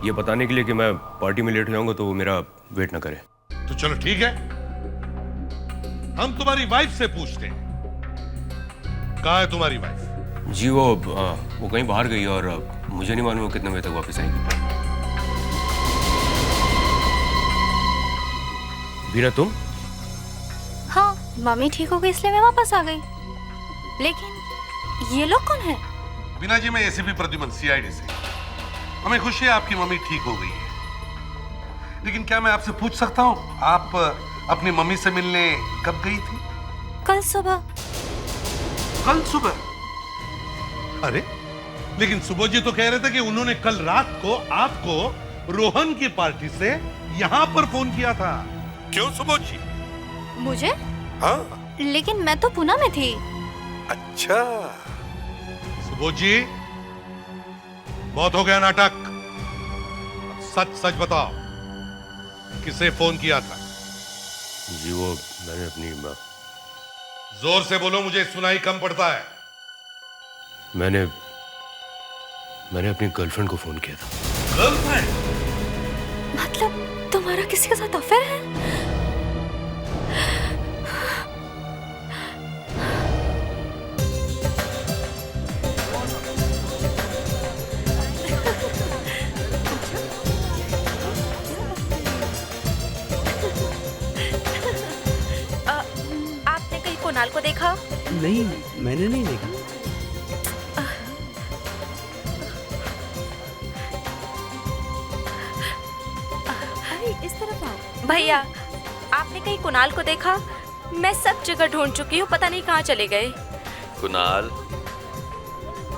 ये बताने के लिए कि मैं पार्टी में लेट हो जाऊंगा तो वो मेरा वेट ना करे। तो चलो ठीक है, हम तुम्हारी वाइफ से पूछते हैं, कहाँ है तुम्हारी वाइफ? जी वो कहीं बाहर गई और मुझे नहीं मालूम वो कितने बजे तक वापस आएंगी। बीना तुम? हाँ, मम्मी ठीक हो गई इसलिए मैं वापस आ गई। लेकिन ये लोग कौन है? बीना जी, मैं एसीपी प्रद्युमन, सीआईडी से। हमें खुशी है आपकी मम्मी ठीक हो गई है, लेकिन क्या मैं आपसे पूछ सकता हूँ आप अपनी मम्मी से मिलने कब गई थी? कल सुबह। कल सुबह? अरे लेकिन सुबह जी तो कह रहे थे कि उन्होंने कल रात को आपको रोहन की पार्टी से यहाँ पर फोन किया था। क्यों सुबोध जी? मुझे? हाँ। लेकिन मैं तो पुणे में थी। अच्छा सुबोध जी, बहुत हो गया नाटक, सच सच बताओ, किसे फोन किया था? जी वो मैंने अपनी जोर से बोलो, मुझे सुनाई कम पड़ता है। मैंने अपनी गर्लफ्रेंड को फोन किया था। गर्लफ्रेंड? मतलब तुम्हारा किसी के साथ अफेयर है? आपने कहीं कुणाल को देखा? नहीं, मैंने नहीं देखा। इस तरफ आओ। भैया, आपने कहीं कुणाल को देखा? मैं सब जगह ढूंढ चुकी हूँ, पता नहीं कहाँ चले गए। कुणाल?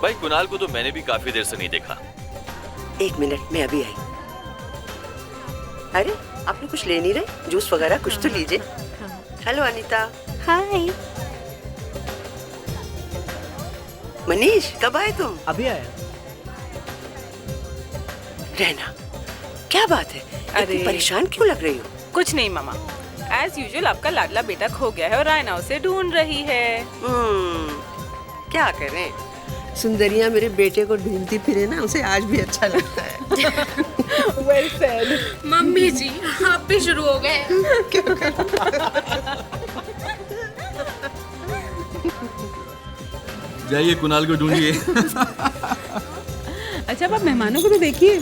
भाई कुणाल को तो मैंने भी काफी देर से नहीं देखा। 1 मिनट में अभी आई। अरे आपने कुछ ले नहीं रहे? जूस वगैरह कुछ तो लीजिए। हेलो अनीता। हाय। मनीष, कब आए तुम? अभी आया। रहना, क्या बात है? इतनी परेशान क्यों लग रही हो? कुछ नहीं मामा, एज यूजुअल आपका लाडला बेटा खो गया है और रायना उसे ढूंढ रही है। क्या करें, सुंदरिया मेरे बेटे को ढूंढती फिरे ना, उसे आज भी अच्छा लगता है। Well said. मम्मी जी, आप भी शुरू हो गए। जाइए कुणाल को ढूंढिए। अच्छा, अब आप मेहमानों को तो देखिए।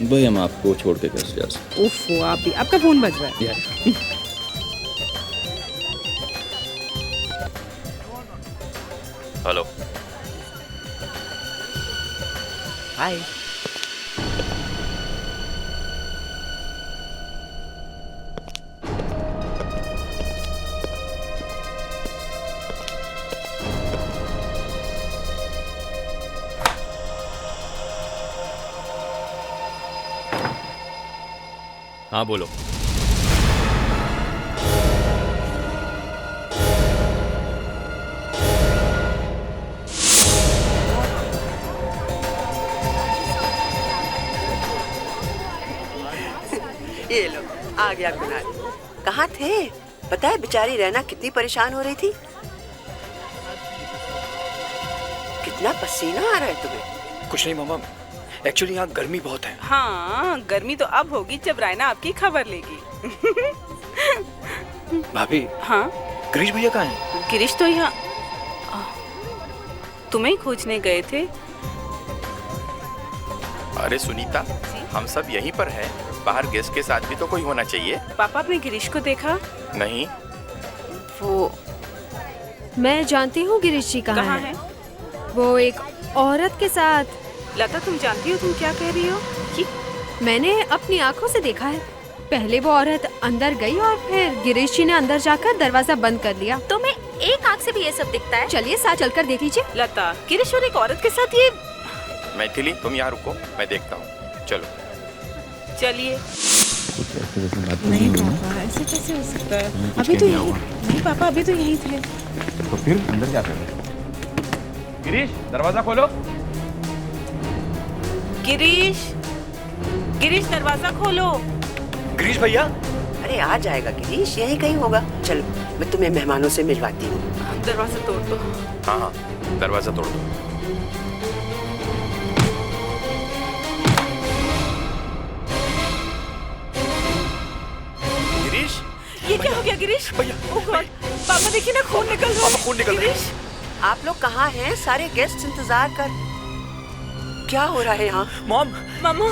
भाई हम आपको छोड़ के कैसे जा सकते? ओफो, आप भी, आपका फोन बज रहा है। हेलो। हाय। हाँ बोलो। ये लो, आ गया कुणाल। कहाँ थे? पता है बेचारी रहना कितनी परेशान हो रही थी। कितना पसीना आ रहा है तुम्हें? कुछ नहीं मामा, एक्चुअली यहाँ गर्मी बहुत है। हाँ, गर्मी तो अब होगी जब रायना आपकी खबर लेगी। भाभी। हाँ? गिरीश भैया कहाँ हैं? गिरीश तो यहाँ तुम्हें खोजने गए थे। अरे सुनीता, हम सब यहीं पर हैं। बाहर गेस्ट के साथ भी तो कोई होना चाहिए। पापा, आपने गिरीश को देखा? नहीं। वो मैं जानती हूँ गिरीश जी कहाँ है? वो एक औरत के साथ। लता, तुम जानती हो तुम क्या कह रही हो? मैंने अपनी आंखों से देखा है। पहले वो औरत अंदर गई और फिर गिरीश जी ने अंदर जाकर दरवाजा बंद कर लिया। तो मैं एक आंख से भी ये सब दिखता है? चलिए साथ चलकर देख लीजिए। लता, गिरीश और एक औरत के साथ ये। मैथिली, तुम यहाँ रुको, मैं देखता हूँ। चलो चलिए। नहीं पापा, ऐसे कैसे हो सकता है? अभी तो यही नहीं पापा, अभी तो यही थे। तो फिर अंदर जाते हैं। गिरीश, दरवाजा खोलो। गिरीश, गिरीश दरवाजा खोलो। गिरीश भैया। अरे आ जाएगा गिरीश, यही कहीं होगा। चलो मैं तुम्हें मेहमानों से मिलवाती हूँ। दरवाजा तोड़ दो। हाँ हाँ, दरवाजा तोड़ दो। ये क्या हो गया गिरीश? भैया, ओह गॉड, पापा देखिए ना, खून निकल रहा है। पापा खून निकल रहा है। गिरीश, आप लोग कहाँ हैं? सारे गेस्ट इंतजार कर। क्या हो रहा है यहाँ? मॉम, मामा,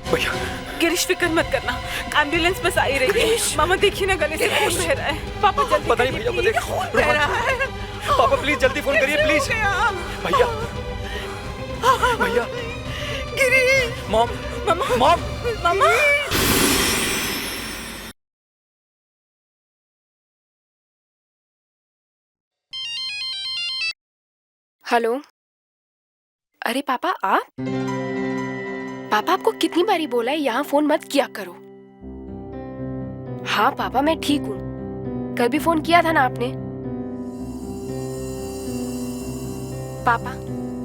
भैया, गिरीश फिक्र मत करना, एम्बुलेंस बस आ ही रही है। मामा देखिए ना, गले से खून बह रहा है। पापा जल्दी पता नहीं करिए, भैया को देख, खून बह रहा है। पापा प्लीज जल्दी फोन करिए प्लीज। भैया, भैया, गिरीश, मॉम, मामा, मॉम, मामा। हेलो। अरे पापा, आप? पापा, आपको कितनी बारी बोला है यहाँ फोन मत किया करो। हाँ पापा, मैं ठीक हूँ। कल भी फोन किया था ना आपने। पापा,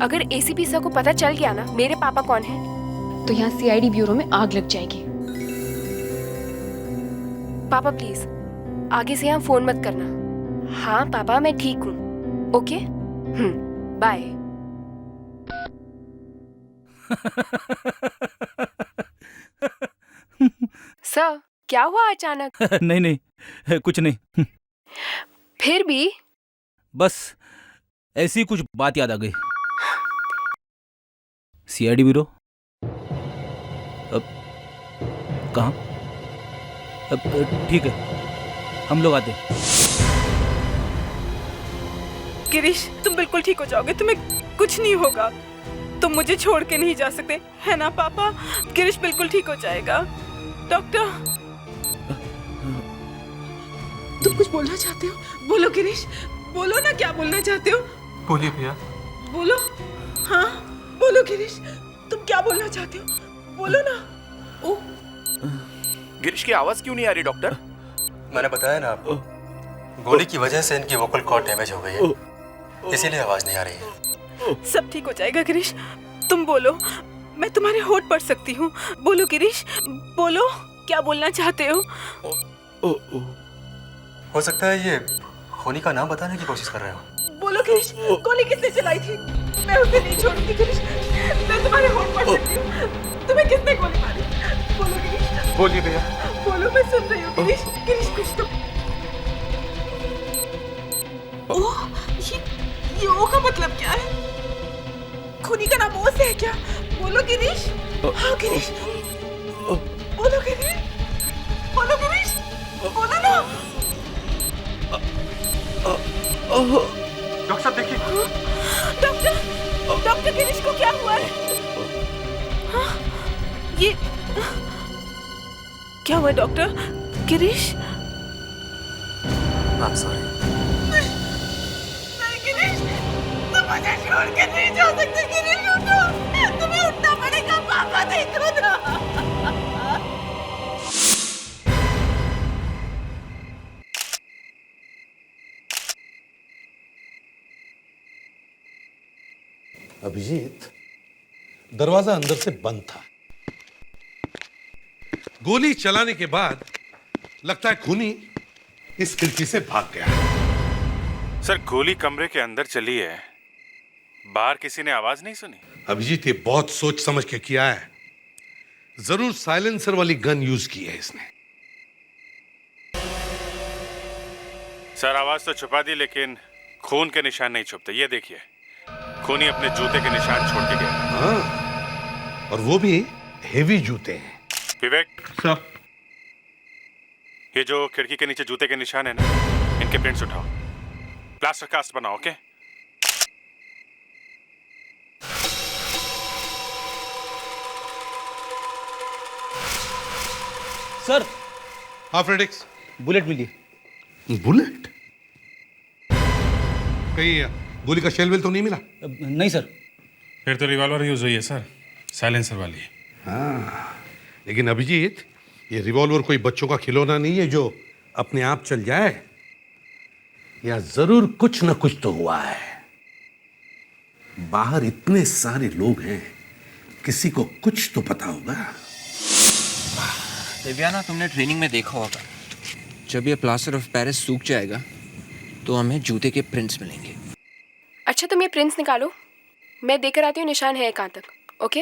अगर एसीपी सर को पता चल गया ना मेरे पापा कौन है, तो यहाँ सीआईडी ब्यूरो में आग लग जाएगी। पापा प्लीज आगे से यहाँ फोन मत करना। हाँ पापा, मैं ठीक हूँ। Okay, bye. सर, क्या हुआ अचानक? नहीं नहीं, कुछ नहीं। फिर भी बस ऐसी कुछ बात याद आ गई। सीआईडी ब्यूरो अब कहाँ? अब ठीक है, हम लोग आते हैं। गिरीश, तुम बिल्कुल ठीक हो जाओगे, तुम्हें कुछ नहीं होगा। तुम मुझे छोड़ के नहीं जा सकते, है ना पापा? गिरीश बिल्कुल ठीक हो जाएगा। डॉक्टर, तुम कुछ बोलना चाहते हो? बोलो गिरीश, बोलो ना, क्या बोलना चाहते हो? बोलिए भैया। बोलो। हाँ बोलो गिरीश, तुम क्या बोलना चाहते हो? बोलो ना। ओ, गिरीश की आवाज क्यों नहीं आ रही डॉक्टर? मैंने बताया ना आपको, गोली की वजह से इनकी वोकल कॉर्ड डैमेज हो गई है, इसीलिए आवाज नहीं आ रही है। सब ठीक हो जाएगा गिरीश, तुम बोलो, मैं तुम्हारे होठ पढ़ सकती हूँ। बोलो गिरीश, बोलो, क्या बोलना चाहते हो? हो सकता है ये होनी का नाम बताने की कोशिश कर रहे हो। बोलो गिरीश, गोली किसने चलाई थी? मैं उसे नहीं छोड़ूंगी गिरीश, मैं तुम्हारे होठ पढ़ सकती हूँ। तुम्हें किसने गोली मारी? बोलो गिरीश। बोलिए भैया। बोलो, मैं सुन रही हूँ गिरीश। गिरीश कुछ तो। ओह, ये ओ का मतलब क्या है? खूनी का नाम ओ से है क्या? बोलो गिरीश। हाँ गिरीश, बोलो गिरीश, बोलो गिरीश, बोलो ना। डॉक्टर साहब देखिए। डॉक्टर गिरीश को क्या हुआ है? हाँ, ये क्या हुआ डॉक्टर? Girish, I'm sorry। नहीं गिरीश, तुम मुझे छोड़ के नहीं जा सकते गिरीश, उठो, तुम्हें उठना पड़ेगा। पापा देखो ना। अभिजीत, दरवाजा अंदर से बंद था। गोली चलाने के बाद लगता है खूनी इस खिड़की से भाग गया। सर, गोली कमरे के अंदर चली है, बाहर किसी ने आवाज नहीं सुनी? अभिजीत, ये बहुत सोच समझ के किया है। जरूर साइलेंसर वाली गन यूज की है इसने। सर, आवाज तो छुपा दी, लेकिन खून के निशान नहीं छुपते। ये देखिए, खूनी अपने जूते के निशान छोड़ के गया। हाँ, और वो भी हेवी जूते हैं। विवेक सर, ये जो खिड़की के नीचे जूते के निशान है ना, इनके प्रिंट्स उठाओ, प्लास्टर कास्ट बनाओ। ओके? सर। हाँ फ्रेडिक्स, बुलेट मिली। बुलेट? कहीं गोली का शेल वेल तो नहीं मिला? नहीं सर। फिर तो रिवॉल्वर यूज हुई है सर, साइलेंसर वाली। हाँ, लेकिन अभिजीत, ये रिवॉल्वर कोई बच्चों का खिलौना नहीं है जो अपने आप चल जाए। या जरूर कुछ न कुछ तो हुआ है। बाहर इतने सारे लोग हैं, किसी को कुछ तो पता होगा। दिव्याना, तुमने ट्रेनिंग में देखा होगा, जब ये प्लास्टर ऑफ पेरिस सूख जाएगा तो हमें जूते के प्रिंट्स मिलेंगे। अच्छा, तुम ये प्रिंट्स निकालो, मैं देकर आती हूँ निशान है कहाँ तक। ओके?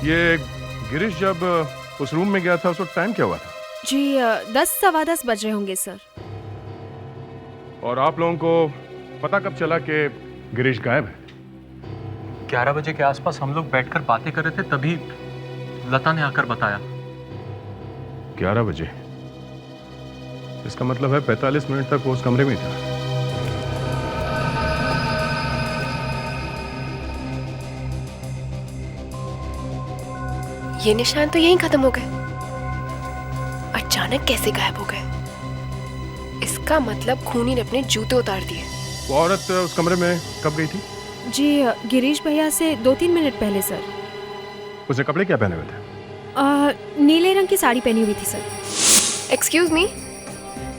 ये गिरीश जब उस रूम में गया था उस वक्त टाइम क्या हुआ था? जी 10 सवा 10 बज रहे होंगे सर। और आप लोगों को पता कब चला कि गिरीश गायब है? 11 बजे के आसपास हम लोग बैठकर बातें कर रहे थे, तभी लता ने आकर बताया। 11 बजे? इसका मतलब है 45 मिनट तक वो उस कमरे में था। ये निशान तो यहीं खत्म हो गए, अचानक कैसे गायब हो गए? इसका मतलब खूनी ने अपने जूते उतार दिए। वो औरत उस कमरे में कब गई थी? जी गिरीश भैया से 2-3 मिनट पहले सर। उसने कपड़े क्या पहने हुए थे? नीले रंग की साड़ी पहनी हुई थी सर। एक्सक्यूज मी,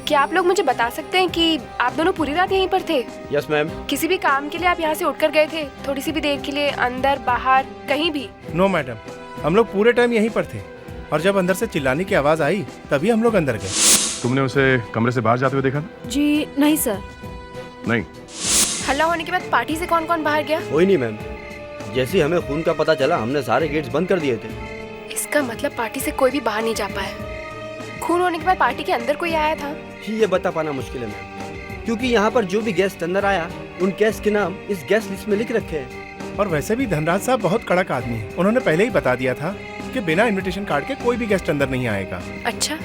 क्या आप लोग मुझे बता सकते हैं कि आप दोनों पूरी रात यहीं पर थे? Yes ma'am. किसी भी काम के लिए आप यहाँ से उठकर गए थे? थोड़ी सी भी देर के लिए, अंदर बाहर कहीं भी? नो मैडम, हम लोग पूरे टाइम यहीं पर थे और जब अंदर से चिल्लाने की आवाज आई तभी हम लोग अंदर गए। तुमने उसे कमरे से बाहर जाते हुए देखा? जी नहीं सर। नहीं। हल्ला होने के बाद पार्टी से कौन कौन बाहर गया? कोई नहीं मैम, जैसे हमें खून का पता चला हमने सारे गेट्स बंद कर दिए थे। इसका मतलब पार्टी से कोई भी बाहर नहीं जा पाया। खून होने के बाद पार्टी के अंदर कोई आया था? ये बता पाना मुश्किल है मैम, क्योंकि यहाँ पर जो भी गेस्ट अंदर आया उन गेस्ट के नाम इस गेस्ट लिस्ट में लिख रखे हैं। और वैसे भी धनराज साहब बहुत कड़क आदमी है, उन्होंने पहले ही बता दिया था कि बिना इनविटेशन कार्ड के कोई भी गेस्ट अंदर नहीं आएगा। अच्छा,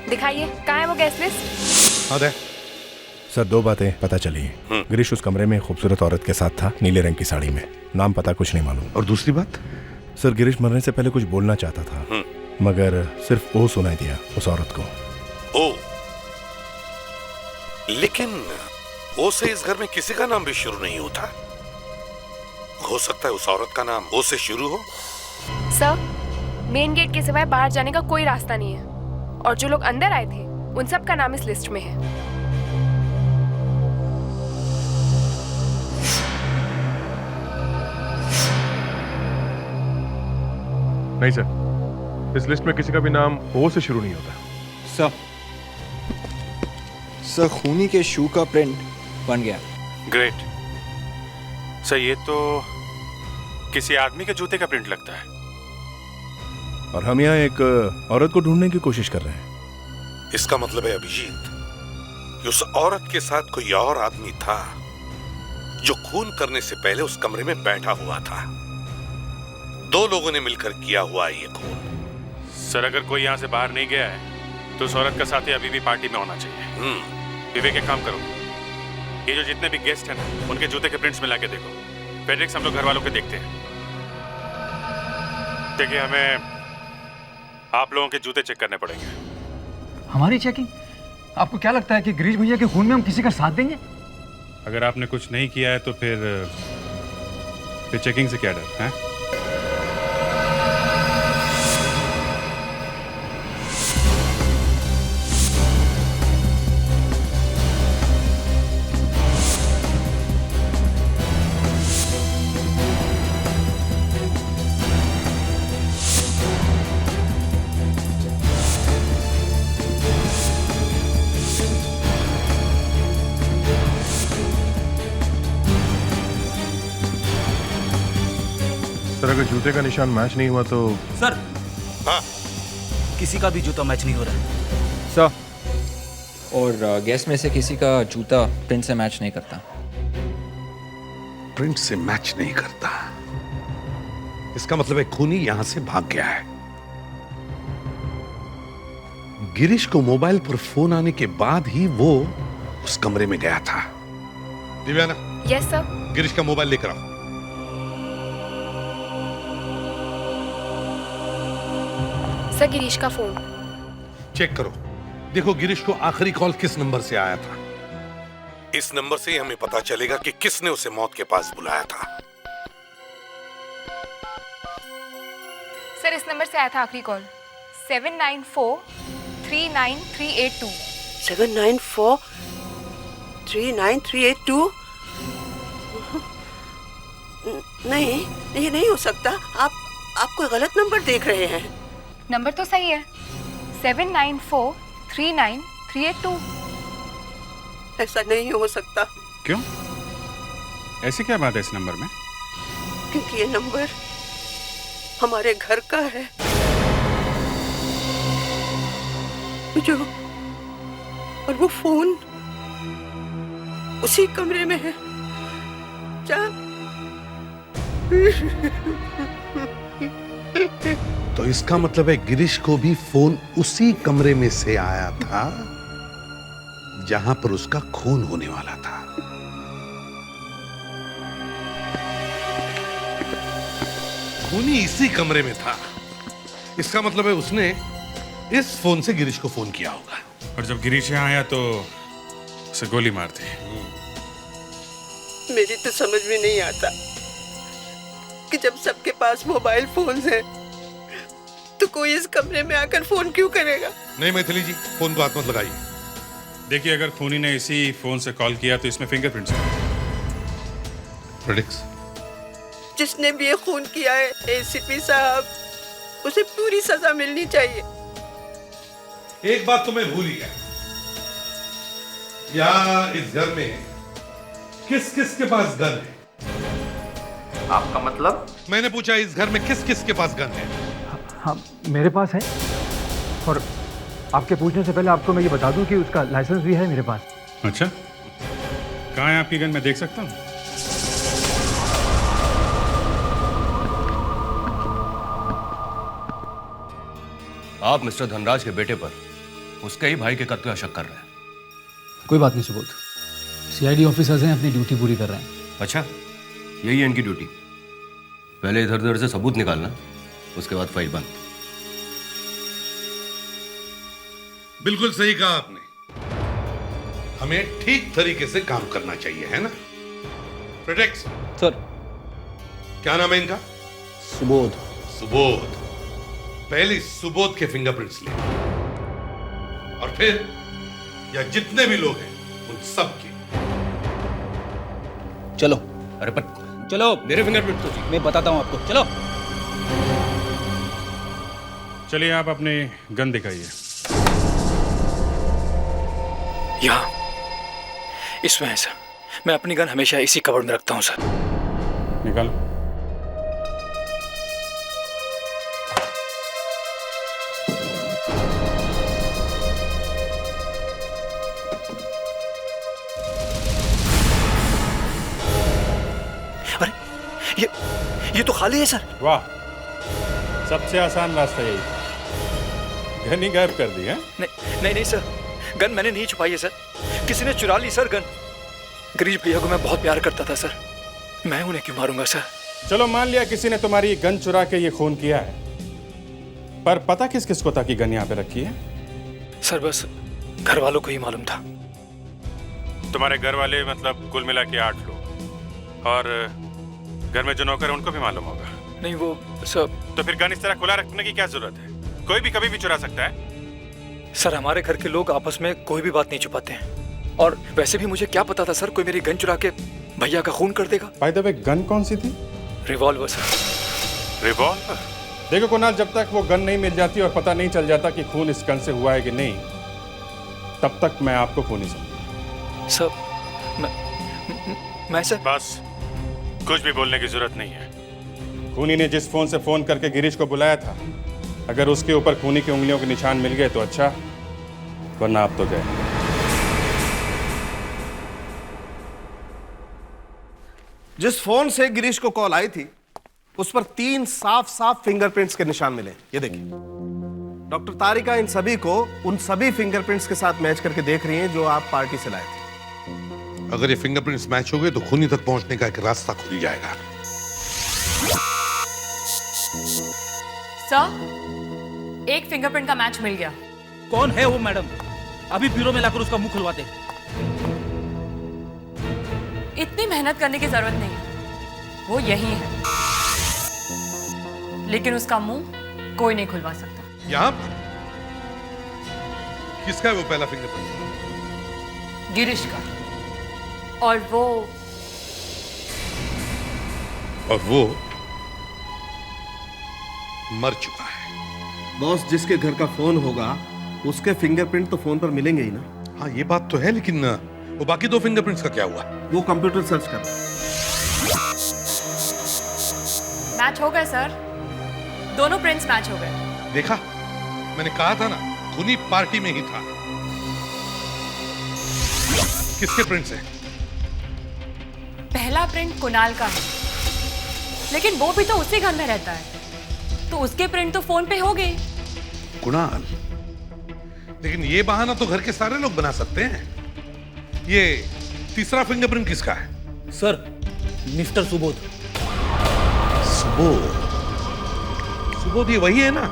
दिखाइए कहाँ है वो गेस्ट लिस्ट? हाँ सर, 2 बातें पता चली। गिरीश उस कमरे में खूबसूरत औरत के साथ था, नीले रंग की साड़ी में। नाम पता कुछ नहीं मालूम। और दूसरी बात? सर गिरीश मरने से पहले कुछ बोलना चाहता था, मगर सिर्फ ओ सुनाई दिया उस औरत को। ओ, लेकिन ओ से इस घर में किसी का नाम भी शुरू नहीं होता। हो सकता है उस औरत का नाम ओ से शुरू हो। सर, मेन गेट के सिवाय बाहर जाने का कोई रास्ता नहीं है, और जो लोग अंदर आए थे उन सब का नाम इस लिस्ट में है। नहीं सर, इस लिस्ट में किसी का भी नाम ओ से शुरू नहीं होता। सर खूनी के शू का प्रिंट बन गया। ग्रेट सर, ये तो किसी आदमी के जूते का प्रिंट लगता है। और हम यहाँ एक औरत को ढूंढने की कोशिश कर रहे हैं। इसका मतलब है अभिजीत कि उस औरत के साथ कोई और आदमी था जो खून करने से पहले उस कमरे में बैठा हुआ था। 2 लोगों ने मिलकर किया हुआ है ये खून। सर, अगर कोई यहाँ से बाहर नहीं गया है तो उस औरत का साथी अभी भी पार्टी में होना चाहिए। विवेक, एक काम करो, ये जो जितने भी गेस्ट हैं ना, उनके जूते के प्रिंट्स मिला के देखो। फेडरिक्स, हम लोग घर वालों के देखते हैं। देखिए, हमें आप लोगों के जूते चेक करने पड़ेंगे। हमारी चेकिंग? आपको क्या लगता है कि गिरीश भैया के खून में हम किसी का साथ देंगे? अगर आपने कुछ नहीं किया है तो फिर चेकिंग से क्या डर है? सर, अगर जूते का निशान मैच नहीं हुआ तो? सर, हाँ, किसी का भी जूता मैच नहीं हो रहा है। सर, और गेस्ट में से किसी का जूता प्रिंट से मैच नहीं करता। प्रिंट से मैच नहीं करता? इसका मतलब है खूनी यहां से भाग गया है। गिरीश को मोबाइल पर फोन आने के बाद ही वो उस कमरे में गया था। दिव्याना। Yes sir. गिरीश का मोबाइल लेकर आओ। सर, गिरीश का फोन चेक करो, देखो गिरीश को आखिरी कॉल किस नंबर से आया था। इस नंबर से हमें पता चलेगा कि किसने उसे मौत के पास बुलाया था। सर, इस नंबर से आया था आखिरी कॉल 794393882। 794393882? नहीं, ये नहीं हो सकता। आप कोई गलत नंबर देख रहे हैं। नंबर तो सही है, 794393882। ऐसा नहीं हो सकता। क्यों? ऐसी क्या बात है इस नंबर में? क्योंकि ये नंबर हमारे घर का है, जो और वो फोन उसी कमरे में है। क्या? तो इसका मतलब है गिरीश को भी फोन उसी कमरे में से आया था जहां पर उसका खून होने वाला था। खूनी इसी कमरे में था। इसका मतलब है उसने इस फोन से गिरीश को फोन किया होगा। और जब गिरीश यहाँ आया तो उसे गोली मार दी। मेरी तो समझ में नहीं आता कि जब सबके पास मोबाइल फोन्स हैं तो कोई इस कमरे में आकर फोन क्यों करेगा? नहीं मैथिली जी, फोन को हाथ मत लगाइए। देखिए, अगर खूनी ने इसी फोन से कॉल किया तो इसमें फिंगरप्रिंट्स हैं। प्रेडिक्स जिसने भी ये खून किया है एसीपी साहब, उसे पूरी सजा मिलनी चाहिए। एक बात तो मैं भूल ही गया, यहाँ इस घर में किस किस के पास गन है? आपका मतलब? मैंने पूछा इस घर में किस किस के पास गन है? हाँ, मेरे पास है। और आपके पूछने से पहले आपको मैं ये बता दूं कि उसका लाइसेंस भी है मेरे पास। अच्छा, कहाँ है आपकी गन? मैं देख सकता हूँ? आप मिस्टर धनराज के बेटे पर उसके ही भाई के कत्ल का शक कर रहे हैं। कोई बात नहीं सुबोध, सीआईडी ऑफिसर्स हैं, अपनी ड्यूटी पूरी कर रहे हैं। अच्छा, यही है इनकी ड्यूटी। पहले इधर उधर से सबूत निकालना, उसके बाद फाइल बंद। बिल्कुल सही कहा आपने। हमें ठीक तरीके से काम करना चाहिए, है ना? Predicts sir. क्या नाम है इनका? सुबोध। सुबोध। पहले सुबोध के फिंगरप्रिंट्स ले और फिर या जितने भी लोग हैं उन सब के। चलो। अरे पर चलो, मेरे फिंगरप्रिंट तो मैं बताता हूँ आपको। चलो चलिए, आप अपनी गन दिखाइए। यहाँ इसमें है सर। मैं अपनी गन हमेशा इसी कवर में रखता हूँ सर। निकालो। ये तो खाली है सर। वाह, सबसे आसान रास्ता यही। गन ही गायब कर दी है? नहीं सर, गन मैंने नहीं छुपाई है सर। किसी ने चुरा ली सर गन। गिरीश भैया को मैं बहुत प्यार करता था सर। मैं उन्हें क्यों मारूंगा सर? चलो, मान लिया किसी ने तुम्हारी गन चुरा के ये खून किया है, पर पता किस किस को था कि गन यहाँ पे रखी है? सर बस घर वालों को ही मालूम था। तुम्हारे घर वाले मतलब कुल मिला के 8 लोग, और घर में जो नौकर है उनको भी मालूम होगा। नहीं वो सब। तो फिर गन इस तरह खुला रखने की क्या जरूरत है? कोई भी कभी भी चुरा सकता है। सर हमारे घर के लोग आपस में कोई भी बात नहीं छुपाते हैं, और वैसे भी मुझे क्या पता था सर कोई मेरी गन चुरा के भैया का खून कर देगा। बाय द वे, गन कौन सी थी? Revolver sir. रिवॉल्वर? देखो कुणाल, जब तक वो गन नहीं मिल जाती और पता नहीं चल जाता कि खून इस गन से हुआ है कि नहीं, तब तक मैं आपको खूनी समझूंगा। सर मैं सर बस, कुछ भी बोलने की जरूरत नहीं है। खूनी ने जिस फोन से फोन करके गिरीश को बुलाया था, अगर उसके ऊपर खूनी की उंगलियों के निशान मिल गए तो अच्छा, वरना आप तो गए। जिस फोन से गिरीश को कॉल आई थी उस पर 3 साफ साफ फिंगरप्रिंट्स के निशान मिले। ये देखिए, डॉक्टर तारिका इन सभी को उन सभी फिंगरप्रिंट्स के साथ मैच करके देख रही हैं जो आप पार्टी से लाए थे। अगर ये फिंगरप्रिंट्स मैच हो गए तो खूनी तक पहुंचने का एक रास्ता खुल जाएगा। सर, एक फिंगरप्रिंट का मैच मिल गया। कौन है वो मैडम? अभी ब्यूरो में लाकर उसका मुंह खुलवाते। इतनी मेहनत करने की जरूरत नहीं, वो यही है, लेकिन उसका मुंह कोई नहीं खुलवा सकता। यहाँ किसका है वो पहला फिंगरप्रिंट? गिरीश का। और वो मर चुका है। बॉस, जिसके घर का फोन होगा उसके फिंगरप्रिंट तो फोन पर मिलेंगे ही ना। हाँ, ये बात तो है, लेकिन वो बाकी 2 फिंगरप्रिंट्स का क्या हुआ? वो कंप्यूटर सर्च कर। मैच हो गया सर। दोनों प्रिंट्स मैच हो गए। देखा, मैंने कहा था ना, खूनी पार्टी में ही था। किसके प्रिंट्स हैं? पहला प्रिंट कुणाल का है, लेकिन वो भी तो उसी घर में रहता है, तो उसके प्रिंट तो फोन पे हो गए। कुणाल? लेकिन ये बहाना तो घर के सारे लोग बना सकते हैं। ये तीसरा फिंगरप्रिंट किसका है? Sir, mister Subodh. सुबोध? सुबोध ये वही है ना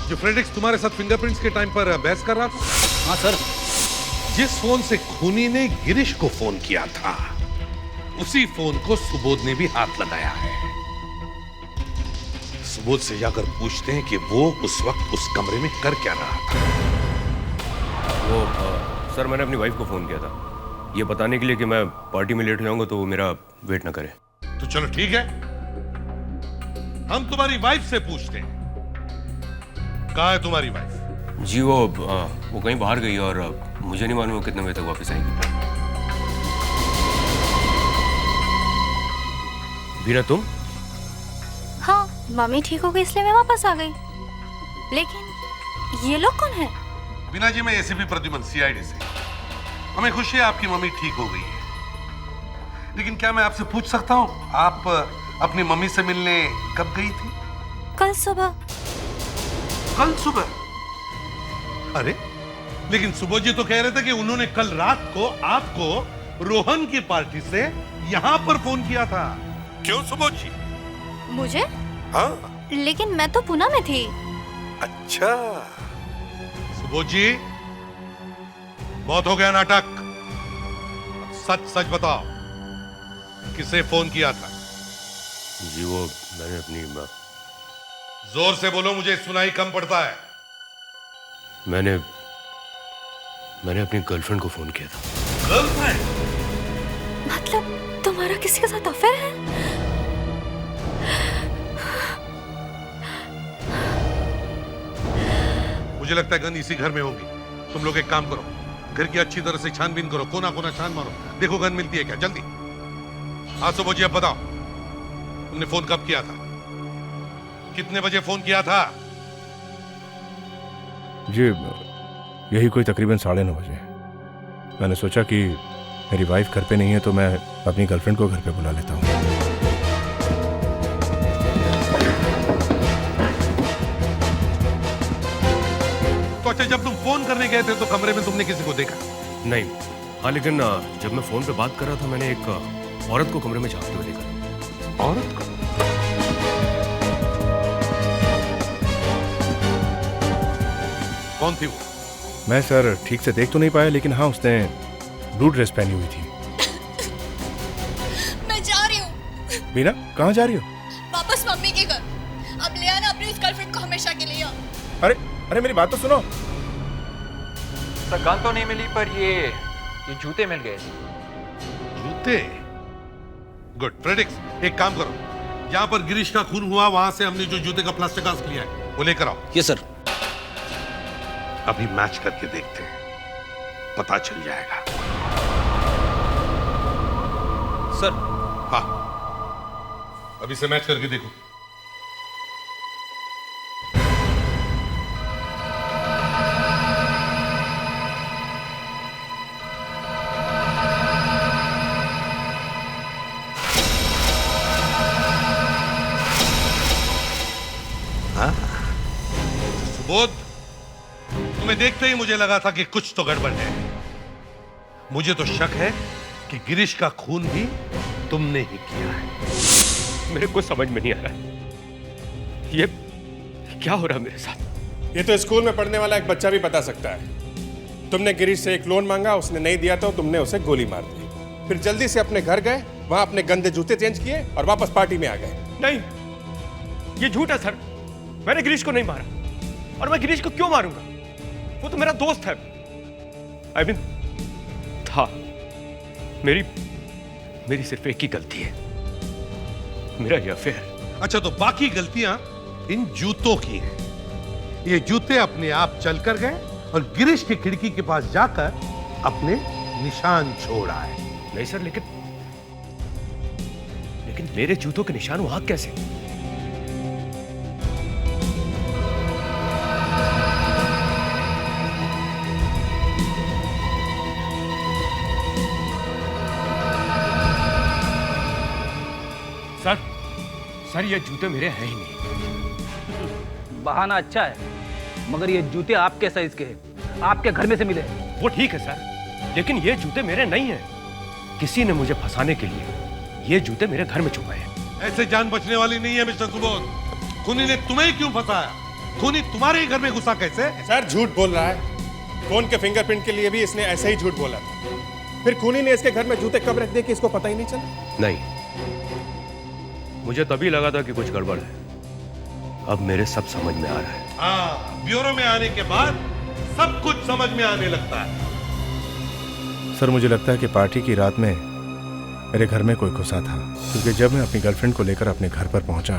जो फ्रेडरिक्स तुम्हारे साथ फिंगरप्रिंट्स के टाइम पर बहस कर रहा था? हाँ सर। जिस फोन से खूनी ने गिरीश को फोन किया था, उसी फोन को सुबोध ने भी हाथ लगाया है। सुबोध से जाकर पूछते हैं कि वो उस वक्त उस कमरे में कर क्या रहा था। सर, मैंने अपनी वाइफ को फोन किया था ये बताने के लिए कि मैं पार्टी में लेट हो जाऊंगा तो वो मेरा वेट ना करे। तो चलो ठीक है, हम तुम्हारी वाइफ से पूछते हैं। कहाँ है तुम्हारी वाइफ? जी वो कहीं बाहर गई और मुझे नहीं मालूम वो कितने बजे तक वापस आएगी। बीना, तुम? हाँ, मम्मी ठीक हो गई इसलिए मैं वापस आ गई। लेकिन ये लोग कौन है? बीना जी, मैं एसीपी प्रद्युमन, सीआईडी से। हमें खुशी है आपकी मम्मी ठीक हो गई है, लेकिन क्या मैं आपसे पूछ सकता हूँ आप अपनी मम्मी से मिलने कब गई थी? कल सुबह। कल सुबह? अरे, लेकिन सुबोध जी तो कह रहे थे कि उन्होंने कल रात को आपको रोहन की पार्टी से यहाँ पर फोन किया था। क्यों सुबोध जी? मुझे? हाँ। लेकिन मैं तो पुणे में थी। अच्छा। सुबोध जी, बहुत हो गया नाटक। सच सच बताओ, किसे फोन किया था? जी वो मैंने अपनी जोर से बोलो, मुझे सुनाई कम पड़ता है। मैंने अपनी गर्लफ्रेंड को फोन किया था। गर्लफ्रेंड? मतलब तुम्हारा किसी के साथ अफेयर है? मुझे लगता है गन इसी घर में होगी। तुम लोग एक काम करो, घर की अच्छी तरह से छानबीन करो, कोना कोना छान मारो, देखो गन मिलती है क्या, जल्दी। हाँ सुबोध जी, अब बताओ, तुमने फोन कब किया था? कितने बजे फोन किया था? जी यही कोई तकरीबन 9:30 बजे। मैंने सोचा कि मेरी वाइफ घर पे नहीं है तो मैं अपनी गर्लफ्रेंड को घर पे बुला लेता हूँ। तो अच्छा, जब तुम फोन करने गए थे तो कमरे में तुमने किसी को देखा? नहीं। हाँ, लेकिन जब मैं फोन पे बात कर रहा था मैंने एक औरत को कमरे में झांकते हुए देखा। औरत को? कौन थी वो? मैं सर ठीक से देख तो नहीं पाया, लेकिन हाँ उसने ब्लू ड्रेस पहनी हुई थी। मैं जा रही हूँ। बीना, कहाँ जा रही हो? वापस मम्मी के घर। अब ले आना अपनी उस गर्लफ्रेंड को हमेशा के लिए। अरे अरे मेरी बात तो सुनो। सर गन तो नहीं मिली, पर ये जूते मिल गए। जूते? गुड। फ्रेडरिक्स, एक काम करो, यहाँ पर गिरीश का खून हुआ वहां से हमने जो जूते का प्लास्टिक कास्ट लिया है वो लेकर आओ। Yes sir. अभी मैच करके देखते हैं, पता चल जाएगा। सर। हाँ, अभी से मैच करके देखो। सुबोध, तुम्हें देखते ही मुझे लगा था कि कुछ तो गड़बड़ है। मुझे तो शक है कि गिरीश का खून भी तुमने ही किया है। मेरे को समझ में नहीं आ रहा है ये क्या हो रहा है मेरे साथ। ये तो स्कूल में पढ़ने वाला एक बच्चा भी बता सकता है। तुमने गिरीश से एक लोन मांगा, उसने नहीं दिया तो तुमने उसे गोली मार दी। फिर जल्दी से अपने घर गए, वहां अपने गंदे जूते चेंज किए और वापस पार्टी में आ गए। नहीं, ये झूठ है सर। मैंने गिरीश को नहीं मारा, और मैं गिरीश को क्यों मारूंगा? वो तो मेरा दोस्त है। I mean, था। मेरी सिर्फ एक ही गलती है, मेरा ये अफेयर। अच्छा, तो बाकी गलतियां इन जूतों की हैं। ये जूते अपने आप चल कर गए और गिरीश की खिड़की के पास जाकर अपने निशान छोड़ आए। नहीं सर, लेकिन मेरे जूतों के निशान वहां कैसे? सर ये जूते मेरे हैं ही नहीं। बहाना अच्छा है, मगर ये जूते आपके साइज के हैं, आपके घर में से मिले। वो ठीक है सर, लेकिन ये जूते मेरे नहीं हैं। किसी ने मुझे फंसाने के लिए ये जूते मेरे घर में छुपाए हैं। ऐसे जान बचने वाली नहीं है मिस्टर सुबोध। खूनी ने तुम्हें क्यों फंसाया? खूनी तुम्हारे ही घर में घुसा कैसे? सर झूठ बोल रहा है। फोन के फिंगरप्रिंट के लिए भी इसने ऐसे ही झूठ बोला था। फिर खूनी ने इसके घर में जूते कब रख दिए कि इसको पता ही नहीं चला? नहीं, मुझे तभी लगा था कि कुछ गड़बड़ है। अब मेरे सब समझ में आ रहा है। हाँ, ब्यूरो में आने के बाद सब कुछ समझ में आने लगता है। सर मुझे लगता है कि पार्टी की रात में मेरे घर में कोई घुसा था, क्योंकि जब मैं अपनी गर्लफ्रेंड को लेकर अपने घर पर पहुंचा,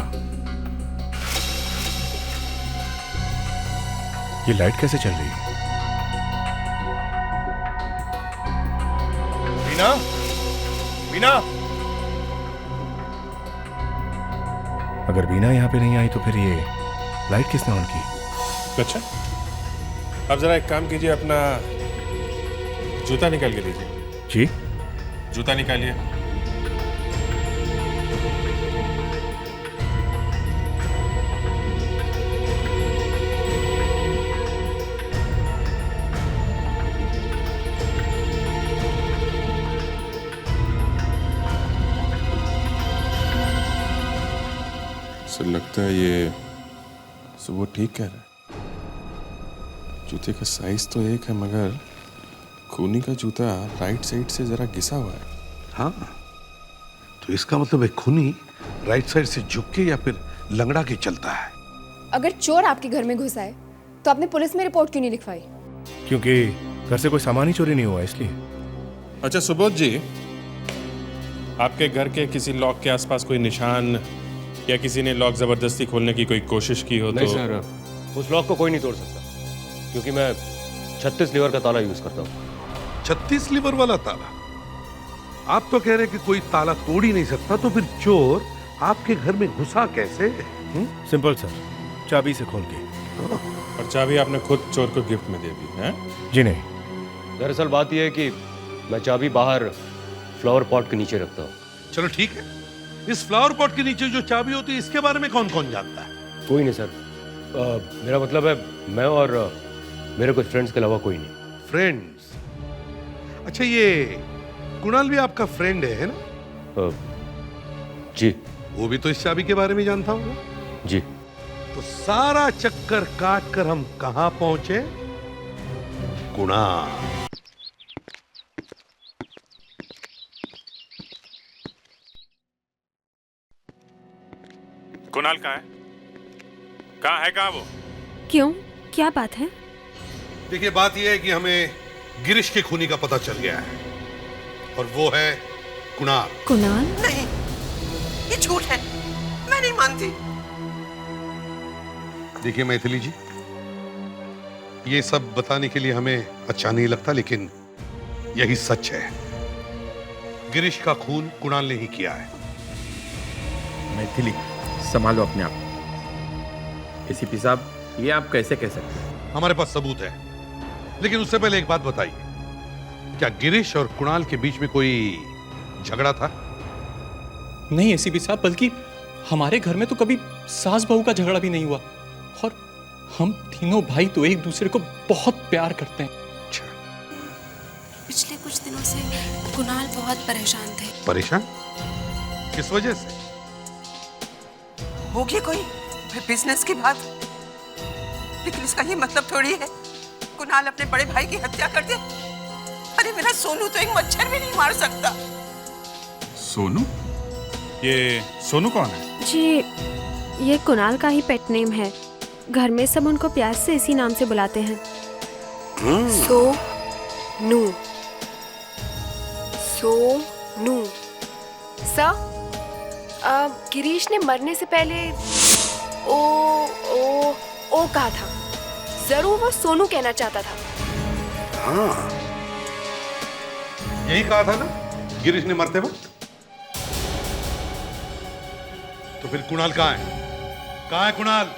ये लाइट कैसे चल रही है? वीना, वीना, अगर बीना यहाँ पे नहीं आई तो फिर ये लाइट किसने ऑन की? अच्छा, अब जरा एक काम कीजिए, अपना जूता निकाल के दीजिए। जी? जूता निकालिए। सर लगता है ये सुबह ठीक कह रहा है। जूते का साइज तो एक है, मगर खूनी का जूता राइट साइड से जरा घिसा हुआ है। हाँ, तो इसका मतलब है खूनी राइट साइड से झुक के या फिर लंगड़ा के चलता है। अगर चोर आपके घर में घुसा है तो आपने पुलिस में रिपोर्ट क्यों नहीं लिखवाई? क्योंकि घर से कोई सामान ही चोरी नहीं हुआ इसलिए। अच्छा सुबोध जी, आपके घर के किसी लॉक के आसपास कोई निशान या किसी ने लॉक जबरदस्ती खोलने की कोई कोशिश की हो? नहीं तो सर, उस लॉक को कोई नहीं तोड़ सकता, क्योंकि मैं 36 लीवर का ताला यूज करता हूँ। 36 लीवर वाला ताला? आप तो कह रहे कि कोई ताला तोड़ ही नहीं सकता, तो फिर चोर आपके घर में घुसा कैसे? सिंपल सर, चाबी से खोल के। और चाबी आपने खुद चोर को गिफ्ट में दे दी है? जी नहीं, दरअसल बात यह है कि मैं चाबी बाहर फ्लावर पॉट के नीचे रखता हूँ। चलो ठीक है, इस फ्लावर पॉट के नीचे जो चाबी होती है इसके बारे में कौन कौन जानता है? कोई नहीं सर, मेरा मतलब है मैं और मेरे कुछ फ्रेंड्स के अलावा कोई नहीं। फ्रेंड्स? अच्छा, ये कुणाल भी आपका फ्रेंड है ना? जी। वो भी तो इस चाबी के बारे में जानता होगा? जी। तो सारा चक्कर काट कर हम कहां पहुंचे? कुणाल। कुणाल कहाँ है? कहाँ वो? क्यों, क्या बात है? देखिए, बात यह है कि हमें गिरीश के खूनी का पता चल गया है, और वो है कुणाल। कुणाल? नहीं, ये झूठ है, मैं नहीं मानती। देखिए मैथिली जी, ये सब बताने के लिए हमें अच्छा नहीं लगता, लेकिन यही सच है। गिरीश का खून कुणाल ने ही किया है। मैथिली, संभालो अपने आप। एसीपी साहब, ये आप कैसे कह सकते हैं? हमारे पास सबूत है, लेकिन उससे पहले एक बात बताइए, क्या गिरीश और कुणाल के बीच में कोई झगड़ा था? नहीं एसीपी साहब, बल्कि हमारे घर में तो कभी सास बहू का झगड़ा भी नहीं हुआ, और हम तीनों भाई तो एक दूसरे को बहुत प्यार करते हैं। पिछले कुछ दिनों से कुणाल बहुत परेशान थे। परेशान? किस वजह से? होगी कोई बिजनेस की बात, लेकिन इसका ये मतलब थोड़ी है कुणाल अपने बड़े भाई की हत्या कर दे। अरे मेरा सोनू तो एक मच्छर भी नहीं मार सकता। सोनू? ये सोनू कौन है? जी, ये कुणाल का ही पेट नेम है। घर में सब उनको प्यार से इसी नाम से बुलाते हैं। सोनू। सोनू। सर, गिरीश ने मरने से पहले ओ कहा था। जरूर वो सोनू कहना चाहता था। हाँ, यही कहा था ना गिरीश ने मरते वक्त। तो फिर कुणाल कहाँ है? कहाँ है कुणाल?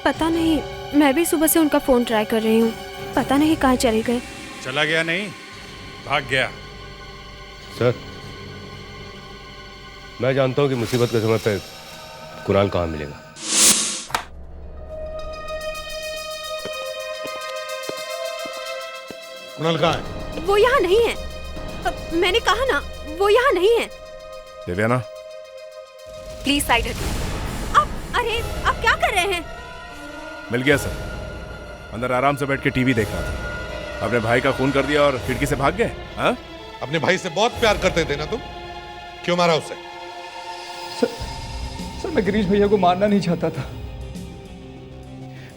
पता नहीं, मैं भी सुबह से उनका फोन ट्राई कर रही हूँ, पता नहीं कहाँ चले गए। चला गया नहीं, भाग गया। सर, मैं जानता हूँ कि मुसीबत के समय पे कुणाल कहाँ मिलेगा? कुणाल कहाँ है? वो यहाँ नहीं है। मैंने कहा ना, वो यहाँ नहीं है। दिव्याना, प्लीज साइड हटिए। अरे आप क्या कर रहे हैं? मिल गया सर। अंदर आराम से बैठ के टीवी देख रहा था। अपने भाई का खून कर दिया और खिड़की से भाग गए। हाँ? अपने भाई से बहुत प्यार करते थे ना तुम, क्यों मारा उसे? सर मैं गिरीश भैया को मारना नहीं चाहता था।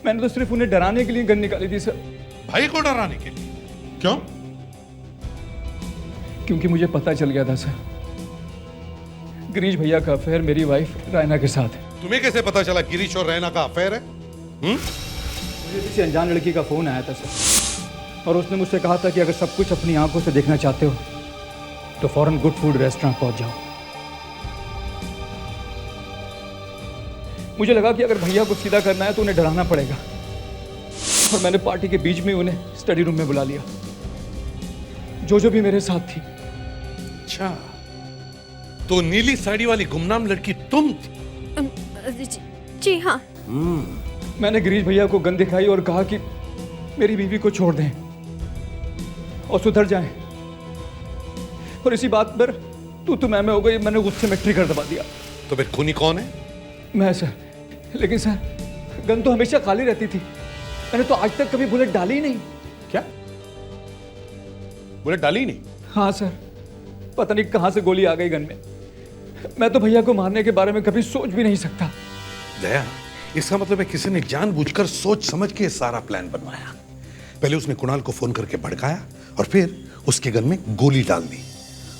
मैंने तो सिर्फ उन्हें डराने के लिए गन निकाली थी सर। भाई को डराने के लिए? क्यों? क्योंकि मुझे पता चल गया था सर, गिरीश भैया का अफेयर मेरी वाइफ रायना के साथ है। तुम्हें कैसे पता चला गिरीश और रैना का अफेयर है? मुझे किसी अनजान लड़की का फोन आया था सर, और उसने मुझसे कहा था कि अगर सब कुछ अपनी आंखों से देखना चाहते हो तो फौरन गुड फूड रेस्टोरेंट पहुंच जाओ। मुझे लगा कि अगर भैया को सीधा करना है तो उन्हें डराना पड़ेगा, और मैंने पार्टी के बीच में उन्हें स्टडी रूम में बुला लिया। जो भी मेरे साथ थी। अच्छा, तो नीली साड़ी वाली गुमनाम लड़की तुम थी? जी हाँ। मैंने गिरीश भैया को गन दिखाई और कहा कि मेरी बीवी को छोड़ दें और सुधर जाएं, और इसी बात पर तू मैं हो गई। मैंने गुस्से में ट्रिगर दबा दिया। तो फिर खूनी कौन है? मैं सर। लेकिन सर गन तो हमेशा खाली रहती थी, मैंने तो आज तक कभी बुलेट डाली ही नहीं। क्या? बुलेट डाली ही नहीं? हाँ सर, पता नहीं कहां से गोली आ गई गन में। मैं तो भैया को मारने के बारे में कभी सोच भी नहीं सकता। दया, इसका मतलब है किसी ने जानबूझकर सोच समझ के सारा प्लान बनवाया। पहले उसने कुणाल को फोन करके भड़काया, और फिर उसके गन में गोली डाल दी,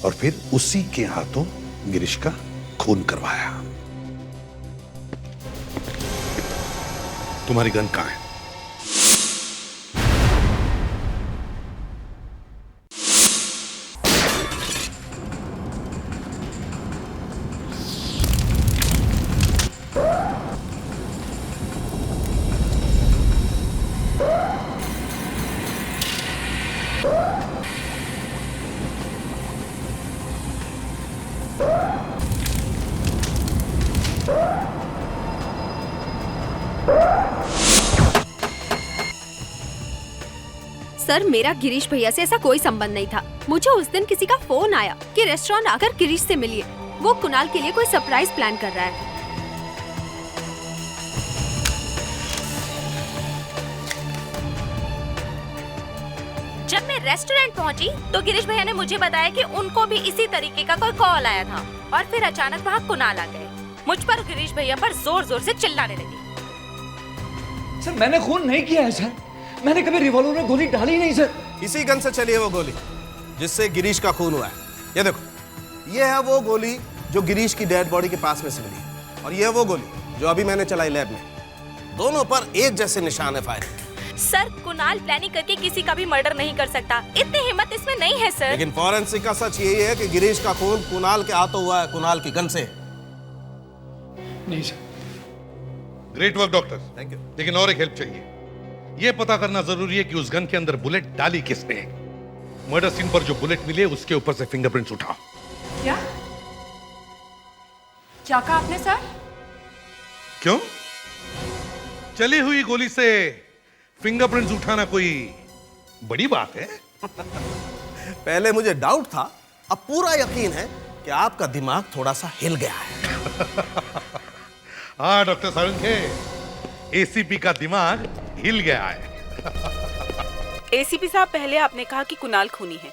और फिर उसी के हाथों गिरीश का खून करवाया। तुम्हारी गन कहां है? सर मेरा गिरीश भैया से ऐसा कोई संबंध नहीं था। मुझे उस दिन किसी का फोन आया कि रेस्टोरेंट आकर गिरीश से मिलिए, वो कुणाल के लिए कोई सरप्राइज प्लान कर रहा है। जब मैं रेस्टोरेंट पहुंची तो गिरीश भैया ने मुझे बताया कि उनको भी इसी तरीके का कोई कॉल आया था, और फिर अचानक वहाँ कुणाल आ गए। मुझ पर गिरीश भैया पर जोर जोर से चिल्लाने लगे। सर मैंने खून नहीं किया है सर, मैंने कभी रिवॉल्वर में गोली डाली नहीं सर। इसी गन से चली है वो गोली जिससे गिरीश का खून हुआ है। ये देखो, ये है वो गोली जो गिरीश की डेड बॉडी के पास में से मिली है, और ये है वो गोली जो अभी मैंने चलाई लैब में। दोनों पर एक जैसे निशान है फायर। सर कुणाल प्लानिंग करके किसी का भी मर्डर नहीं कर सकता, इतनी हिम्मत इसमें नहीं है सर। लेकिन फॉरेंसिक का सच यही है कि गिरीश का खून कुणाल के हाथों हुआ है, कुणाल की गन से। नहीं sir. Great work doctor, thank you. लेकिन और एक हेल्प चाहिए। यह पता करना जरूरी है कि उस गन के अंदर बुलेट डाली किसने। मर्डर सीन पर जो बुलेट मिले उसके ऊपर से फिंगरप्रिंट्स उठाओ। क्या क्या कहा आपने सर? क्यों? चली हुई गोली से फिंगरप्रिंट्स उठाना कोई बड़ी बात है? पहले मुझे डाउट था, अब पूरा यकीन है कि आपका दिमाग थोड़ा सा हिल गया है। हाँ डॉक्टर सारंगे, एसीपी का दिमाग हिल गया है। एसीपी साहब, पहले आपने कहा कि कुणाल खूनी है,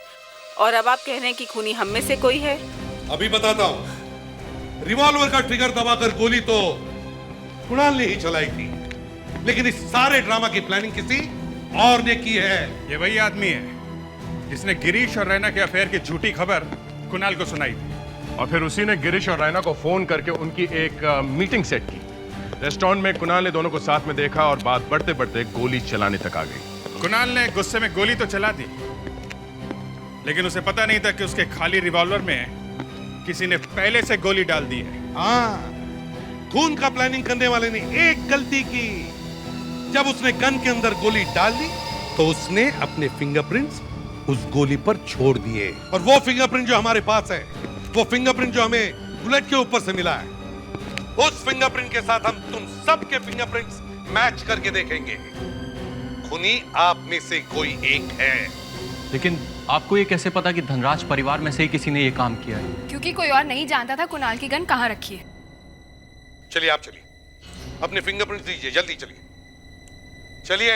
और अब आप कह रहे हैं कि खूनी हम में से कोई है। अभी बताता हूं। रिवॉल्वर का ट्रिगर दबाकर गोली तो कुणाल ने ही चलाई थी, लेकिन इस सारे ड्रामा की प्लानिंग किसी और ने की है। ये वही आदमी है जिसने गिरीश और रैना के अफेयर की झूठी खबर कुणाल को सुनाई थी, और फिर उसी ने गिरीश और रैना को फोन करके उनकी एक मीटिंग सेट की। रेस्टोरेंट में कुणाल ने दोनों को साथ में देखा और बात बढ़ते बढ़ते गोली चलाने तक आ गई। कुणाल ने गुस्से में गोली तो चला दी, लेकिन उसे पता नहीं था कि उसके खाली रिवॉल्वर में किसी ने पहले से गोली डाल दी है। हाँ, खून का प्लानिंग करने वाले ने एक गलती की। जब उसने गन के अंदर गोली डाल दी तो उसने अपने फिंगरप्रिंट्स उस गोली पर छोड़ दिए, और वो फिंगरप्रिंट जो हमारे पास है, वो फिंगरप्रिंट जो हमें बुलेट के ऊपर से मिला है, उस फिंगरप्रिंट के साथ हम तुम सबके फिंगरप्रिंट्स मैच करके देखेंगे। खूनी आप में से कोई एक है। लेकिन आपको ये कैसे पता कि धनराज परिवार में से ही किसी ने ये काम किया है? क्योंकि कोई और नहीं जानता था कुणाल की गन कहाँ रखी है। चलिए आप चलिए, अपने फिंगरप्रिंट्स दीजिए, जल्दी चलिए चलिए।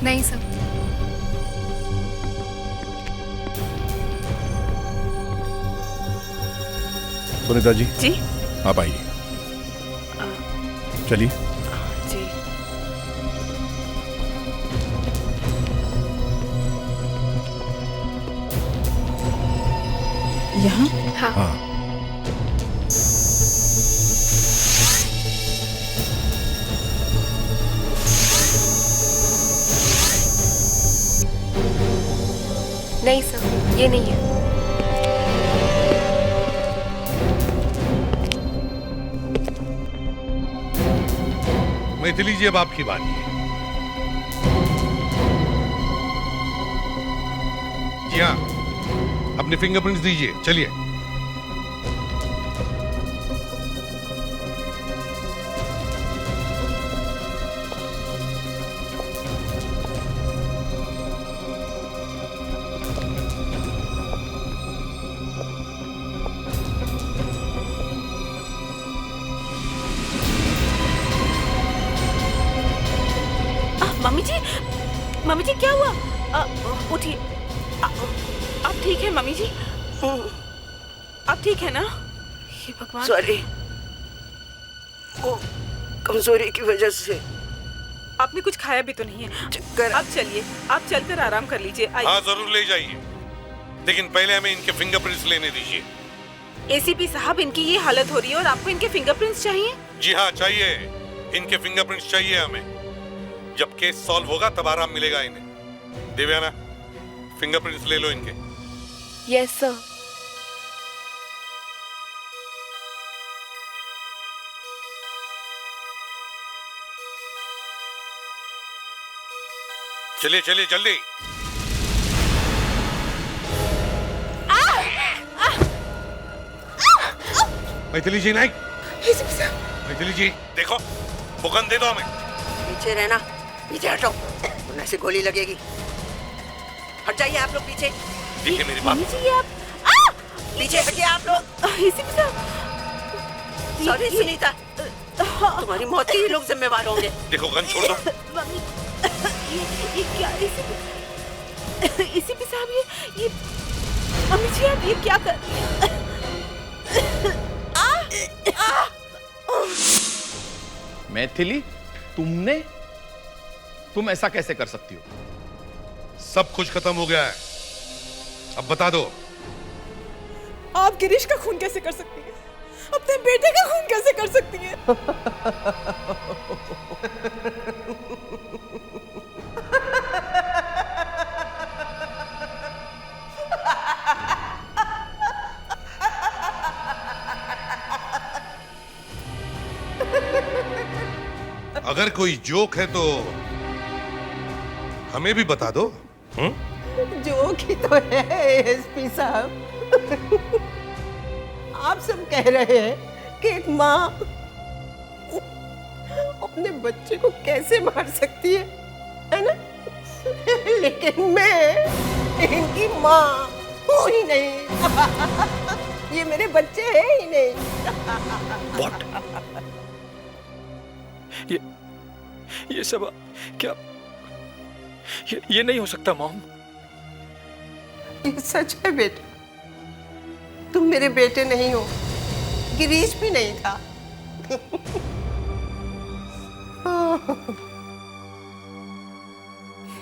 नहीं सर। सुनीता जी, जी आप आइए, चलिए। जी यहाँ? हाँ। नहीं सर, ये नहीं है। मैथिली जी, अब आपकी बारी है। जी हाँ, अपने फिंगरप्रिंट्स दीजिए, चलिए। मम्मी जी क्या हुआ? उठिए। आप ठीक है मम्मी जी? आप ठीक है ना? हे भगवान। सॉरी, वो कमजोरी की वजह से। आपने कुछ खाया भी तो नहीं है। अब चलिए, आप चलकर आराम कर लीजिए। हाँ जरूर ले जाइए, लेकिन पहले हमें इनके फिंगरप्रिंट्स लेने दीजिए। एसीपी साहब, इनकी ये हालत हो रही है और आपको इनके फिंगरप्रिंट्स चाहिए? जी हाँ चाहिए, इनके फिंगरप्रिंट्स चाहिए हमें। जब केस सॉल्व होगा तब आराम मिलेगा इन्हें। देवयाना, फिंगरप्रिंट्स ले लो इनके। Yes sir. चलिए चलिए जल्दी। मैथिली जी नहीं। मैथिली जी देखो, बुकन दे दो हमें। पीछे रहना, पीछे हटो, वरना से गोली लगेगी। हट जाइए आप लोग पीछे। देखिए मेरी बात। पीछे हटिए आप लोग। सॉरी सुनीता, तुम्हारी मौत के ही लोग जिम्मेवार होंगे। देखो गन छोड़ दो। ये क्या? एसीपी साहब, ये मम्मी जी आप ये क्या कर रही हैं? मैथिली, तुम ऐसा कैसे कर सकती हो? सब कुछ खत्म हो गया है, अब बता दो। आप गिरीश का खून कैसे कर सकती हैं? अपने बेटे का खून कैसे कर सकती हैं? अगर कोई जोक है तो हमें भी बता दो। जोक ही तो है एसपी साहब। आप सब कह रहे हैं कि एक माँ अपने बच्चे को कैसे मार सकती है ना? लेकिन मैं इनकी माँ हूँ ही नहीं। ये मेरे बच्चे हैं ही नहीं। What? ये सब क्या? ये नहीं हो सकता मॉम। ये सच है बेटा, तुम मेरे बेटे नहीं हो, गिरीश भी नहीं था।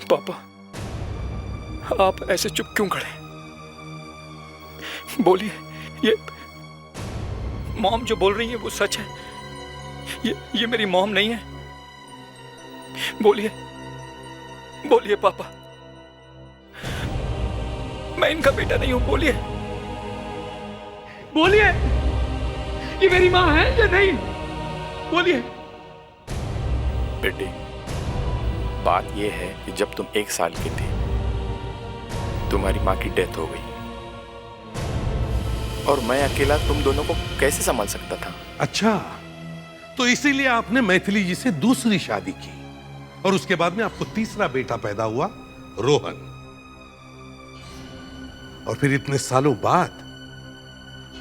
पापा, आप ऐसे चुप क्यों खड़े? बोलिए, ये मॉम जो बोल रही है वो सच है? ये मेरी मॉम नहीं है? बोलिए, बोलिए पापा। मैं इनका बेटा नहीं हूं। बोलिए बोलिए, ये मेरी माँ है या नहीं? बोलिए। बेटी, बात यह है कि जब तुम 1 साल की थी तुम्हारी माँ की डेथ हो गई और मैं अकेला तुम दोनों को कैसे संभाल सकता था? अच्छा, तो इसीलिए आपने मैथिली जी से दूसरी शादी की और उसके बाद में आपको तीसरा बेटा पैदा हुआ, रोहन। और फिर इतने सालों बाद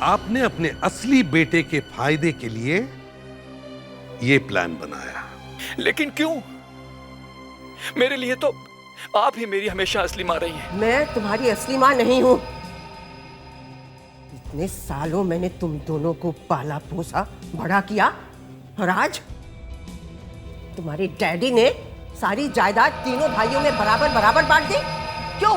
आपने अपने असली बेटे के फायदे के लिए यह प्लान बनाया। लेकिन क्यों? मेरे लिए तो आप ही मेरी हमेशा असली माँ रही हैं। मैं तुम्हारी असली माँ नहीं हूं। इतने सालों मैंने तुम दोनों को पाला पोसा बड़ा किया और आज तुम्हारे डैडी ने सारी जायदाद तीनों भाइयों में बराबर बराबर बांट दी। क्यों?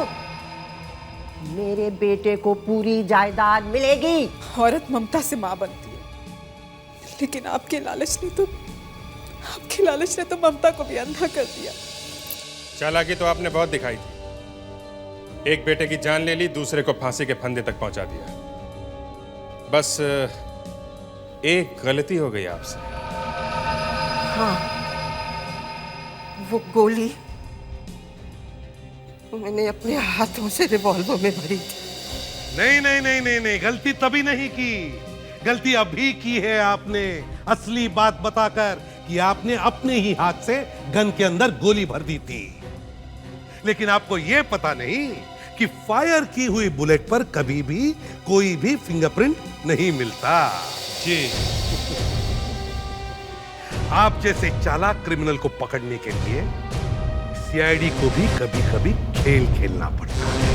मेरे बेटे को पूरी जायदाद मिलेगी। औरत ममता से माँ बनती है, लेकिन आपके लालच ने तो ममता को भी अंधा कर दिया। चालाकी तो आपने बहुत दिखाई थी। एक बेटे की जान ले ली, दूसरे को फांसी के फंदे तक पहुंचा दिया। बस एक गलती हो गई आपसे। हाँ, वो गोली मैंने अपने हाथों से रिवॉल्वर में भरी थी। नहीं, गलती तभी नहीं की, गलती अभी की है आपने। असली बात बताकर कि आपने अपने ही हाथ से गन के अंदर गोली भर दी थी। लेकिन आपको यह पता नहीं कि फायर की हुई बुलेट पर कभी भी कोई भी फिंगरप्रिंट नहीं मिलता। जी। आप जैसे चालाक क्रिमिनल को पकड़ने के लिए सीआईडी को भी कभी-कभी खेल खेलना पड़ता है।